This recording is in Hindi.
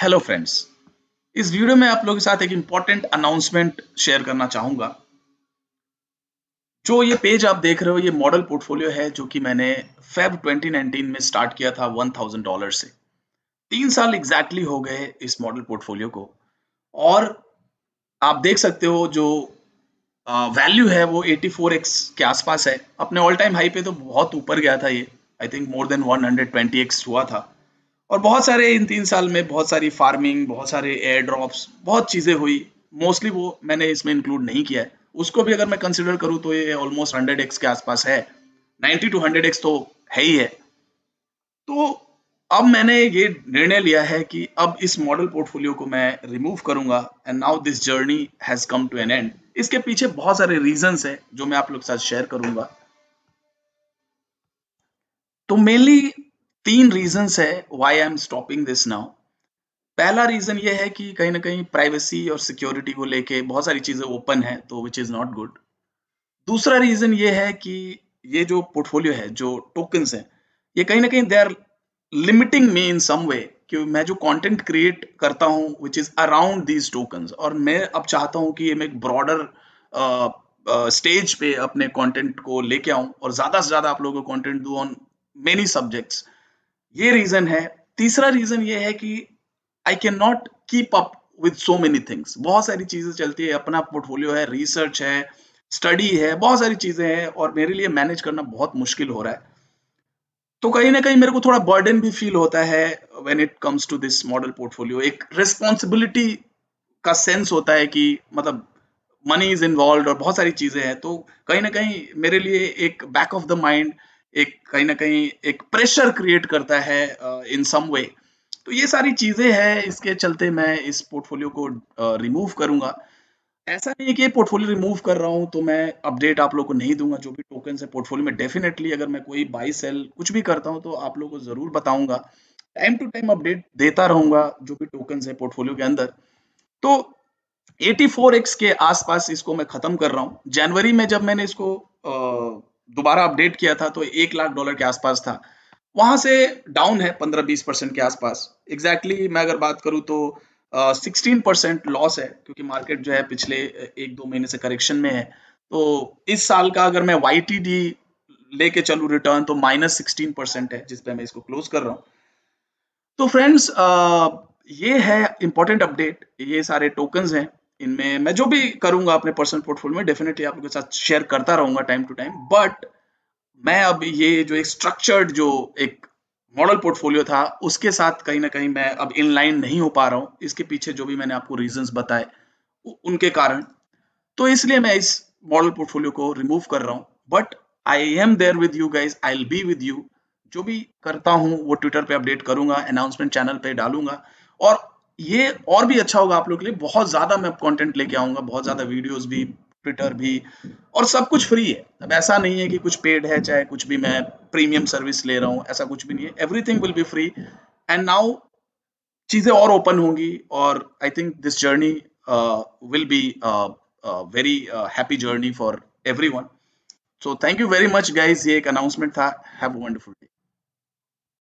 हेलो फ्रेंड्स, इस वीडियो में आप लोगों के साथ एक इंपॉर्टेंट अनाउंसमेंट शेयर करना चाहूंगा। जो ये पेज आप देख रहे हो, ये मॉडल पोर्टफोलियो है जो कि मैंने फेब 2019 में स्टार्ट किया था $1000 से। 3 साल एग्जैक्टली हो गए इस मॉडल पोर्टफोलियो को। और आप देख सकते हो जो वैल्यू है वो 84x के आसपास है। अपने ऑल टाइम हाई पे तो बहुत ऊपर गया था ये। I think more than 120x हुआ था। और बहुत सारे इन 3 साल में बहुत सारी फार्मिंग, बहुत सारे एयर ड्रॉप्स, बहुत चीजें हुई। मोस्टली वो मैंने इसमें इंक्लूड नहीं किया है। उसको भी अगर मैं कंसिडर करूँ तो ये ऑलमोस्ट 100x के आसपास है। 90 to 100x तो है ही है। तो अब मैंने ये निर्णय लिया है कि अब इस मॉडल पोर्टफोलियो को मैं रिमूव करूंगा and now this journey has come to an end. इसके पीछे बहुत सारे रीजंस है जो मैं आप लोग के साथ शेयर करूंगा। तो मेनली 3 रीजंस है why I am stopping this now. पहला रीजन ये है कि कहीं ना कहीं प्राइवेसी और सिक्योरिटी को लेके बहुत सारी चीजें ओपन है, तो विच इज नॉट गुड। दूसरा रीजन ये है कि ये जो पोर्टफोलियो है, जो टोकन्स हैं, ये कहीं ना कहीं दे आर लिमिटिंग मी इन सम वे कि मैं जो कंटेंट क्रिएट करता हूँ which is around these tokens, और मैं अब चाहता हूँ कि ये मैं एक ब्रॉडर स्टेज पे अपने कंटेंट को लेके आऊं और ज्यादा से ज्यादा आप लोगों को कंटेंट दूं ऑन मेनी सब्जेक्ट्स। ये रीजन है। तीसरा रीजन ये है कि I can not keep up with so many things. बहुत सारी चीजें चलती है, अपना पोर्टफोलियो है, रिसर्च है, स्टडी है, बहुत सारी चीजें हैं और मेरे लिए मैनेज करना बहुत मुश्किल हो रहा है। तो कहीं ना कहीं मेरे को थोड़ा बर्डन भी फील होता है when it comes to this model portfolio. एक रिस्पॉन्सिबिलिटी का सेंस होता है कि मतलब मनी इज इन्वॉल्व और बहुत सारी चीजें हैं, तो कहीं ना कहीं मेरे लिए एक बैक ऑफ द माइंड, एक कहीं ना कहीं एक प्रेशर क्रिएट करता है इन सम वे। तो ये सारी चीजें हैं, इसके चलते मैं इस पोर्टफोलियो को रिमूव करूंगा। ऐसा नहीं है कि ये पोर्टफोलियो रिमूव कर रहा हूँ तो मैं अपडेट आप लोगों को नहीं दूंगा। जो भी टोकन है पोर्टफोलियो में, डेफिनेटली अगर मैं कोई बाई सेल कुछ भी करता हूँ तो आप लोगों को जरूर बताऊंगा। टाइम टू टाइम अपडेट देता रहूंगा जो भी टोकन है पोर्टफोलियो के अंदर। तो 84x के आसपास इसको मैं खत्म कर रहा हूँ। जनवरी में जब मैंने इसको दोबारा अपडेट किया था तो $1 लाख के आसपास था। वहां से डाउन है 15-20% के आसपास। एग्जैक्टली मैं अगर बात करूं तो 16% लॉस है, क्योंकि मार्केट जो है पिछले 1-2 महीने से करेक्शन में है। तो इस साल का अगर मैं YTD लेके चलूं रिटर्न तो -16% है, जिसपे मैं इसको क्लोज कर रहा हूँ। तो फ्रेंड्स, ये है इंपॉर्टेंट अपडेट। ये सारे टोकन्स हैं, इनमें मैं जो भी करूंगा अपने पर्सनल पोर्टफोलियो में डेफिनेटली आप लोगों के साथ शेयर करता रहूंगा टाइम टू टाइम। बट मैं अब ये जो एक स्ट्रक्चर्ड जो एक मॉडल पोर्टफोलियो था उसके साथ कहीं ना कहीं मैं अब इन लाइन नहीं हो पा रहा हूँ। इसके पीछे जो भी मैंने आपको रीजंस बताए उनके कारण। तो इसलिए मैं इस मॉडल पोर्टफोलियो को रिमूव कर रहा हूँ। But I am there with you guys, I will be with you. जो भी करता हूँ वो ट्विटर पे अपडेट करूंगा, अनाउंसमेंट चैनल पे डालूंगा। और ये और भी अच्छा होगा आप लोग के लिए। बहुत ज्यादा मैं कंटेंट लेके आऊंगा, बहुत ज्यादा वीडियोस भी, ट्विटर भी, और सब कुछ फ्री है। अब ऐसा नहीं है कि कुछ पेड है, चाहे कुछ भी मैं प्रीमियम सर्विस ले रहा हूँ, ऐसा कुछ भी नहीं है। Everything will be free. And now चीजें और ओपन होंगी और I think this journey will be very happy journey for everyone. So thank you very much guys, ये एक अनाउंसमेंट था। Have a wonderful day.